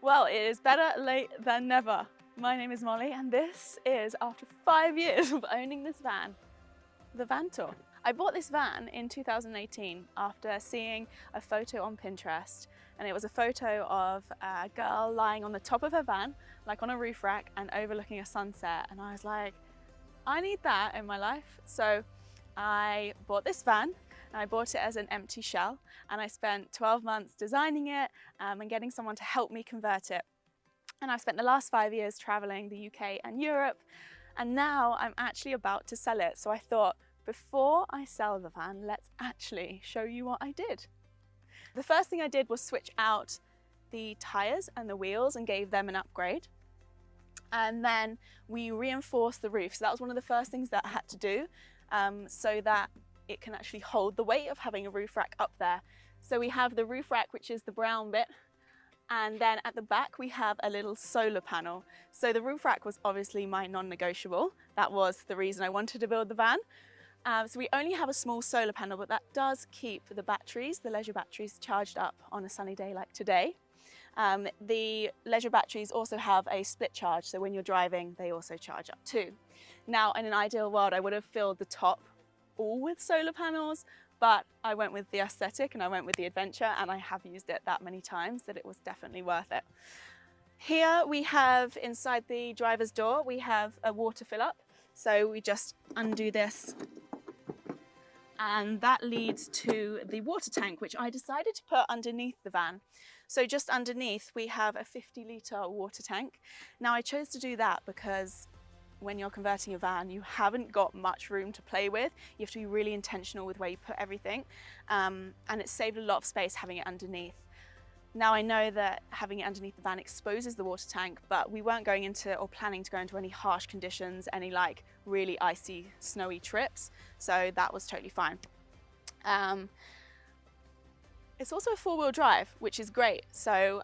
Well, it is better late than never. My name is Molly, and this is after 5 years of owning this van, the van tour. I bought this van in 2018 after seeing a photo on Pinterest, and it was a photo of a girl lying on the top of her van, like on a roof rack and overlooking a sunset. And I was like, I need that in my life. So I bought this van. And I bought it as an empty shell, and I spent 12 months designing it and getting someone to help me convert it. And I've spent the last 5 years traveling the UK and Europe, and now I'm actually about to sell it. So I thought, before I sell the van, let's actually show you what I did. The first thing I did was switch out the tires and the wheels and gave them an upgrade. And then we reinforced the roof. So that was one of the first things that I had to do, so that it can actually hold the weight of having a roof rack up there. So we have the roof rack, which is the brown bit, and then at the back we have a little solar panel. So the roof rack was obviously my non-negotiable. That was the reason I wanted to build the van. So we only have a small solar panel, but that does keep the batteries, the leisure batteries, charged up on a sunny day like today. The leisure batteries also have a split charge, so when you're driving they also charge up too. Now, in an ideal world, I would have filled the top all with solar panels, but I went with the aesthetic and I went with the adventure, and I have used it that many times that it was definitely worth it. Here we have, inside the driver's door, we have a water fill up. So we just undo this, and that leads to the water tank, which I decided to put underneath the van. So just underneath we have a 50-litre water tank. Now I chose to do that because when you're converting a van, you haven't got much room to play with. You have to be really intentional with where you put everything, and it saved a lot of space having it underneath. Now I know that having it underneath the van exposes the water tank, but we weren't going into or planning to go into any harsh conditions, any like really icy, snowy trips, so that was totally fine. It's also a four-wheel drive, which is great. So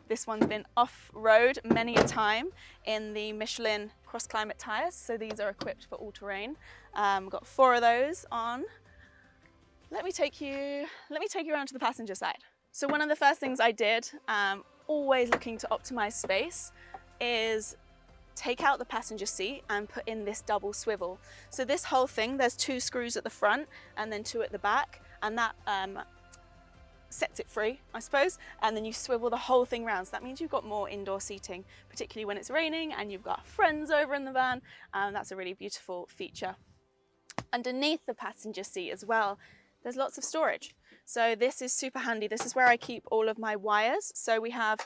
this one's been off-road many a time in the Michelin cross-climate tyres. So these are equipped for all-terrain. Got 4 of those on. Let me take you around to the passenger side. So one of the first things I did, always looking to optimize space, is take out the passenger seat and put in this double swivel. So this whole thing, there's 2 screws at the front and then 2 at the back, and that sets it free, I suppose, and then you swivel the whole thing round. So that means you've got more indoor seating, particularly when it's raining and you've got friends over in the van. That's a really beautiful feature. Underneath the passenger seat as well, there's lots of storage. So this is super handy. This is where I keep all of my wires. So we have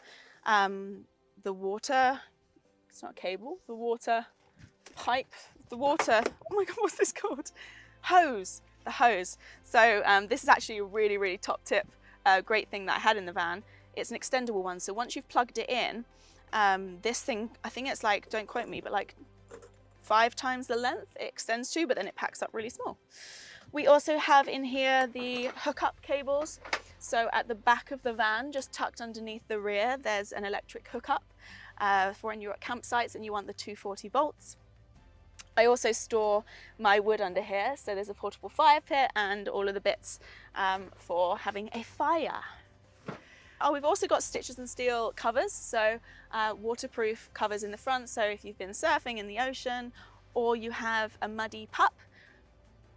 the water, it's not a cable, the water pipe, the water, oh my God, what's this called? Hose, the hose. So this is actually a really, really top tip. Great thing that I had in the van. It's an extendable one, so once you've plugged it in, this thing, I think it's like, don't quote me, but like 5 times the length it extends to, but then it packs up really small. We also have in here the hookup cables. So at the back of the van, just tucked underneath the rear, there's an electric hookup for when you're at campsites and you want the 240 volts. I also store my wood under here, so there's a portable fire pit and all of the bits for having a fire. Oh, we've also got stitches and steel covers, so waterproof covers in the front, so if you've been surfing in the ocean or you have a muddy pup,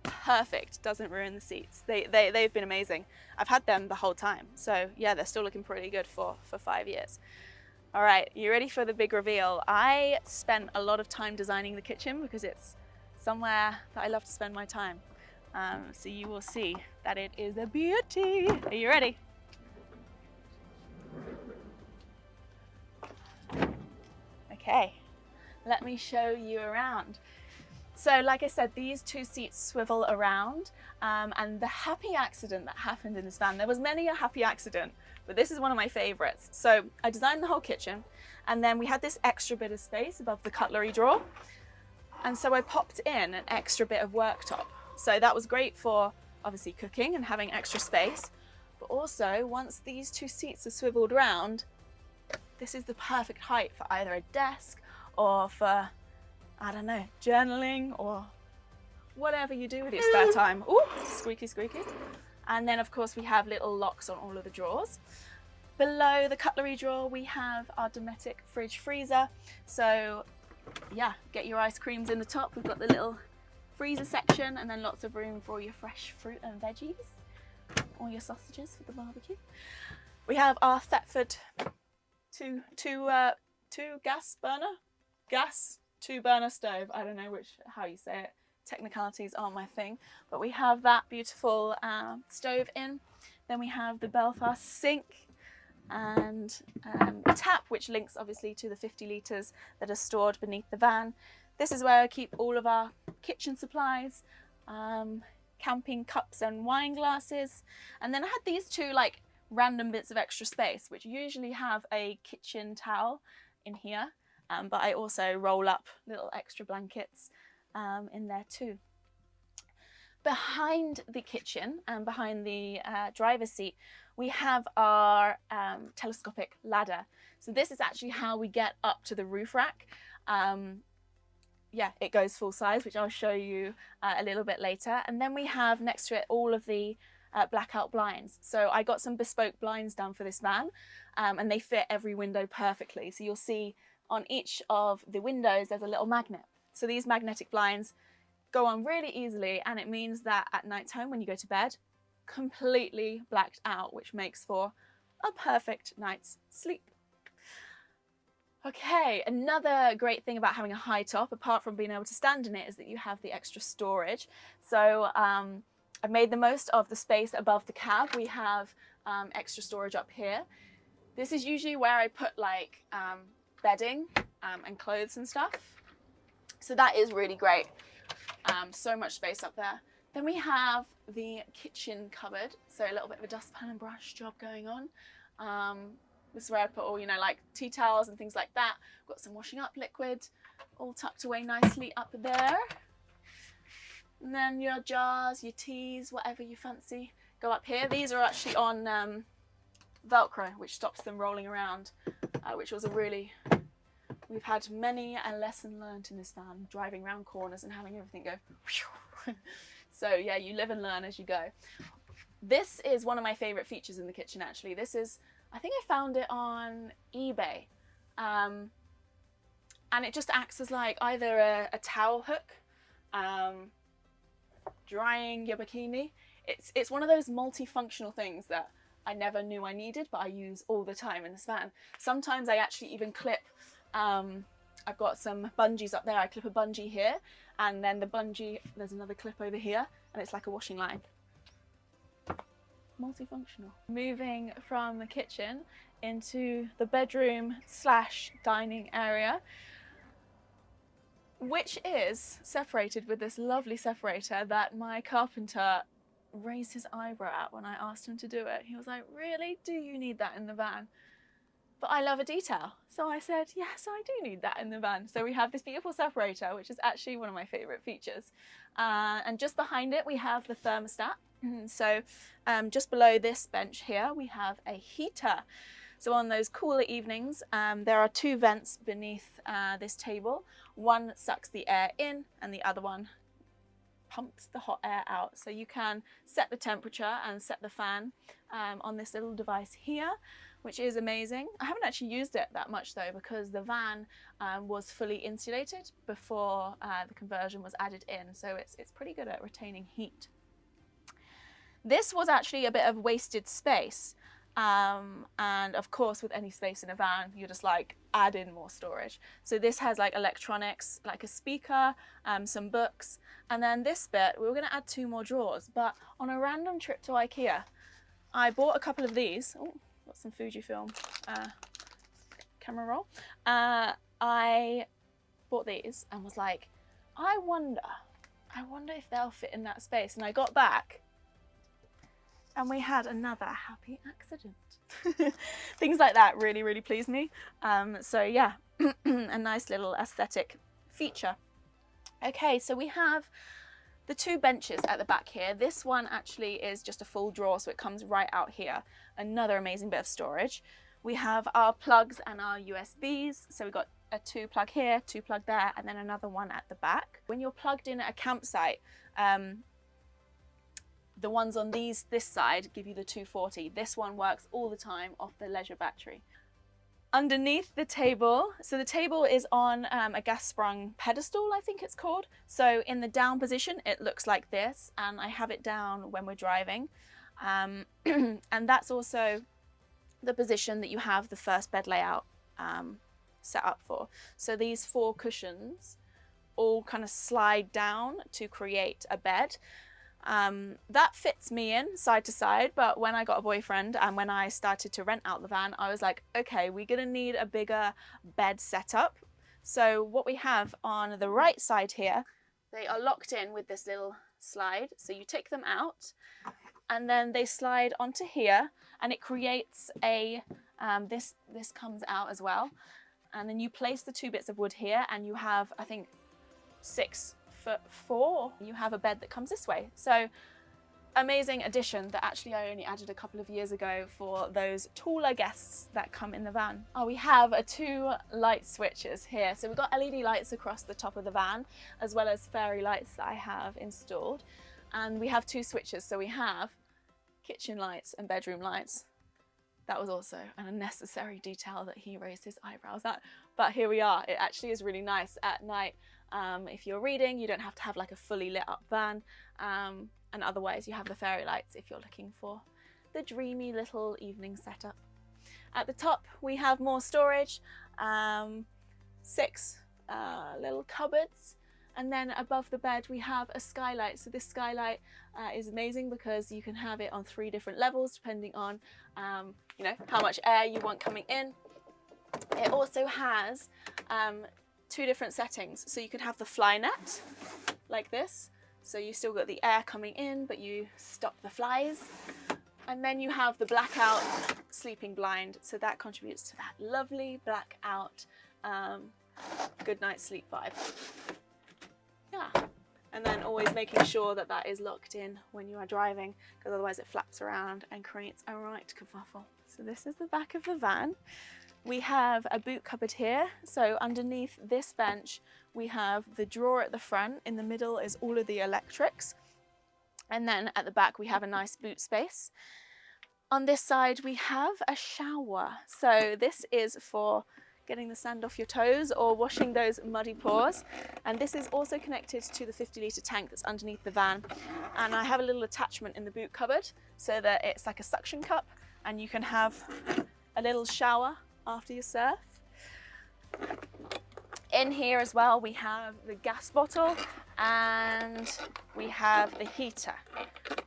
perfect, doesn't ruin the seats. They've been amazing. I've had them the whole time, so yeah, they're still looking pretty good for 5 years. All right, you ready for the big reveal? I spent a lot of time designing the kitchen because it's somewhere that I love to spend my time. So you will see that it is a beauty. Are you ready? Okay, let me show you around. So like I said, these 2 seats swivel around, and the happy accident that happened in this van, there was many a happy accident, but this is one of my favorites. So I designed the whole kitchen, and then we had this extra bit of space above the cutlery drawer. And so I popped in an extra bit of worktop. So that was great for obviously cooking and having extra space, but also once these 2 seats are swiveled around, this is the perfect height for either a desk or for, I don't know, journaling or whatever you do with your spare time. Ooh, squeaky, squeaky. And then of course we have little locks on all of the drawers. Below the cutlery drawer, we have our Dometic fridge freezer. So yeah, get your ice creams in the top. We've got the little freezer section and then lots of room for all your fresh fruit and veggies, all your sausages for the barbecue. We have our Thetford two burner stove. I don't know how you say it. Technicalities aren't my thing, but we have that beautiful stove in. Then we have the Belfast sink and tap, which links obviously to the 50 litres that are stored beneath the van. This is where I keep all of our kitchen supplies, camping cups and wine glasses. And then I had these two like random bits of extra space, which usually have a kitchen towel in here, but I also roll up little extra blankets in there too. Behind the kitchen and behind the driver's seat, we have our telescopic ladder. So this is actually how we get up to the roof rack. Yeah, it goes full size, which I'll show you a little bit later. And then we have next to it all of the blackout blinds. So I got some bespoke blinds done for this van, and they fit every window perfectly. So you'll see on each of the windows there's a little magnet. So these magnetic blinds go on really easily, and it means that at night time when you go to bed, completely blacked out, which makes for a perfect night's sleep. Okay, another great thing about having a high top, apart from being able to stand in it, is that you have the extra storage. So I've made the most of the space above the cab. We have extra storage up here. This is usually where I put like bedding and clothes and stuff. So that is really great. So much space up there. Then we have the kitchen cupboard. So a little bit of a dustpan and brush job going on. This is where I put all, you know, like tea towels and things like that. Got some washing up liquid all tucked away nicely up there. And then your jars, your teas, whatever you fancy, go up here. These are actually on Velcro, which stops them rolling around, which was a really... We've had many a lesson learned in this van, driving around corners and having everything go whew. So yeah, you live and learn as you go. This is one of my favorite features in the kitchen, actually. This is, I think I found it on eBay. And it just acts as like either a towel hook, drying your bikini. It's one of those multifunctional things that I never knew I needed, but I use all the time in this van. Sometimes I actually even clip, I've got some bungees up there. I clip a bungee here, and then the bungee, there's another clip over here, and it's like a washing line. Multifunctional. Moving from the kitchen into the bedroom slash dining area, which is separated with this lovely separator that my carpenter raised his eyebrow at when I asked him to do it. He was like, really? Do you need that in the van? But I love a detail. So I said, yes, I do need that in the van. So we have this beautiful separator, which is actually one of my favorite features. And just behind it, we have the thermostat. So just below this bench here, we have a heater. So on those cooler evenings, there are two vents beneath this table. One sucks the air in and the other one pumps the hot air out. So you can set the temperature and set the fan on this little device here, which is amazing. I haven't actually used it that much though, because the van was fully insulated before the conversion was added in. So it's pretty good at retaining heat. This was actually a bit of wasted space. And of course, with any space in a van, you just like add in more storage. So this has like electronics, like a speaker, some books, and then this bit, we were gonna add 2 more drawers, but on a random trip to IKEA, I bought a couple of these. Oh, got some Fujifilm camera roll. I bought these and was like, I wonder if they'll fit in that space. And I got back and we had another happy accident. Things like that really, really pleased me. So yeah, a nice little aesthetic feature. Okay, so we have the 2 benches at the back here. This one actually is just a full drawer, so it comes right out here. Another amazing bit of storage. We have our plugs and our USBs. So we've got a 2 plug here, 2 plug there, and then another one at the back. When you're plugged in at a campsite, The ones on this side give you the 240. This one works all the time off the leisure battery. Underneath the table, so the table is on a gas sprung pedestal, I think it's called. So in the down position, it looks like this, and I have it down when we're driving. And that's also the position that you have the first bed layout set up for. So these 4 cushions all kind of slide down to create a bed. That fits me in side to side, but when I got a boyfriend and when I started to rent out the van, I was like, okay, we're gonna need a bigger bed setup. So what we have on the right side here, they are locked in with this little slide. So you take them out and then they slide onto here, and it creates a, this comes out as well. And then you place the 2 bits of wood here, and you have, I think, 6'4", you have a bed that comes this way. So amazing addition that actually I only added a couple of years ago for those taller guests that come in the van. Oh, we have 2 light switches here. So we've got LED lights across the top of the van, as well as fairy lights that I have installed. And we have 2 switches. So we have kitchen lights and bedroom lights. That was also an unnecessary detail that he raised his eyebrows at. But here we are. It actually is really nice at night. If you're reading, you don't have to have like a fully lit up van, and otherwise you have the fairy lights if you're looking for the dreamy little evening setup. At the top we have more storage, 6 little cupboards, and then above the bed we have a skylight. So this skylight is amazing because you can have it on 3 different levels depending on you know, how much air you want coming in. It also has 2 different settings. So you can have the fly net like this. So you still got the air coming in, but you stop the flies. And then you have the blackout sleeping blind. So that contributes to that lovely blackout good night sleep vibe. Yeah. And then always making sure that that is locked in when you are driving, because otherwise it flaps around and creates a right kerfuffle. So this is the back of the van. We have a boot cupboard here. So underneath this bench, we have the drawer at the front. In the middle is all of the electrics. And then at the back, we have a nice boot space. On this side, we have a shower. So this is for getting the sand off your toes or washing those muddy paws. And this is also connected to the 50-litre tank that's underneath the van. And I have a little attachment in the boot cupboard so that it's like a suction cup and you can have a little shower after your surf. In here as well, we have the gas bottle and we have the heater.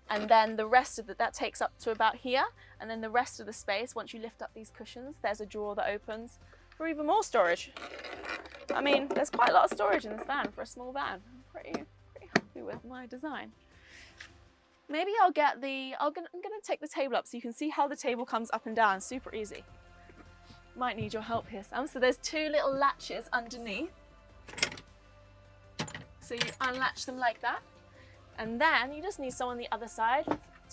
And then the rest of that takes up to about here. And then the rest of the space, once you lift up these cushions, there's a drawer that opens for even more storage. I mean, there's quite a lot of storage in this van for a small van. I'm pretty happy with my design. Maybe I'm gonna take the table up so you can see how the table comes up and down, super easy. Might need your help here, Sam. So there's 2 little latches underneath. So you unlatch them like that. And then you just need someone on the other side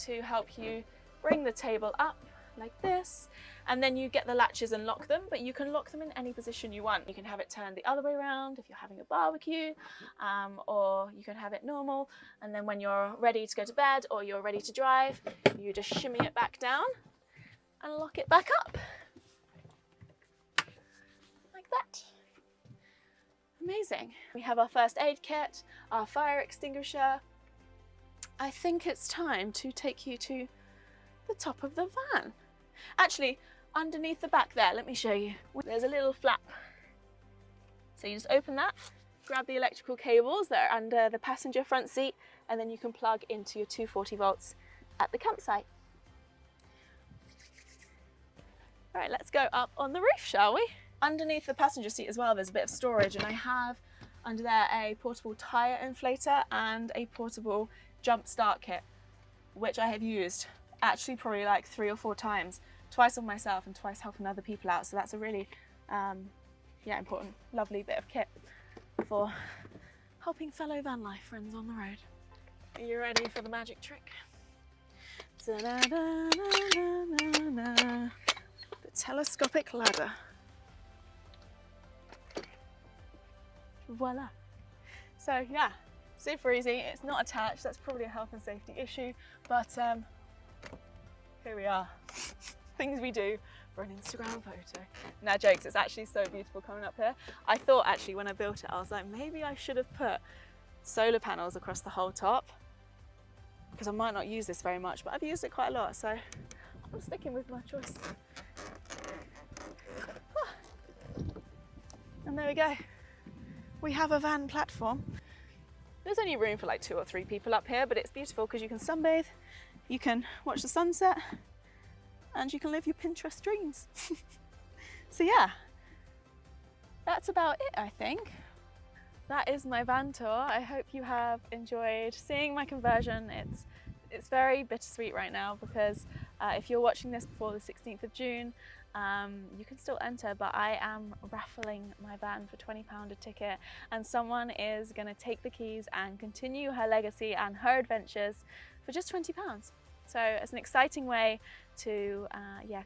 to help you bring the table up like this. And then you get the latches and lock them, but you can lock them in any position you want. You can have it turned the other way around if you're having a barbecue, or you can have it normal. And then when you're ready to go to bed or you're ready to drive, you just shimmy it back down and lock it back up. That. Amazing. We have our first aid kit, our fire extinguisher. I think it's time to take you to the top of the van. Actually, underneath the back there, let me show you. There's a little flap. So you just open that, grab the electrical cables that are under the passenger front seat, and then you can plug into your 240 volts at the campsite. All right, let's go up on the roof, shall we? Underneath the passenger seat as well, there's a bit of storage, and I have under there a portable tyre inflator and a portable jump start kit, which I have used actually probably like 3 or 4 times, twice on myself and twice helping other people out. So that's a really important, lovely bit of kit for helping fellow van life friends on the road. Are you ready for the magic trick? The telescopic ladder. Voila. So yeah, super easy. It's not attached, that's probably a health and safety issue, but here we are. Things we do for an Instagram photo. No jokes, it's actually so beautiful coming up here. I thought actually when I built it, I was like, maybe I should have put solar panels across the whole top, because I might not use this very much, but I've used it quite a lot, so I'm sticking with my choice. And there we go. We have a van platform. There's only room for like 2 or 3 people up here, but it's beautiful because you can sunbathe, you can watch the sunset, and you can live your Pinterest dreams. So yeah, that's about it, I think. That is my van tour. I hope you have enjoyed seeing my conversion. It's very bittersweet right now because if you're watching this before the 16th of June, you can still enter, but I am raffling my van for £20 a ticket, and someone is going to take the keys and continue her legacy and her adventures for just £20. So it's an exciting way to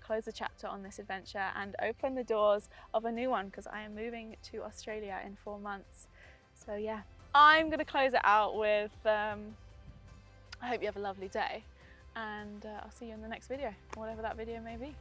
close the chapter on this adventure and open the doors of a new one, because I am moving to Australia in 4 months. So yeah, I'm going to close it out with I hope you have a lovely day, and I'll see you in the next video, whatever that video may be.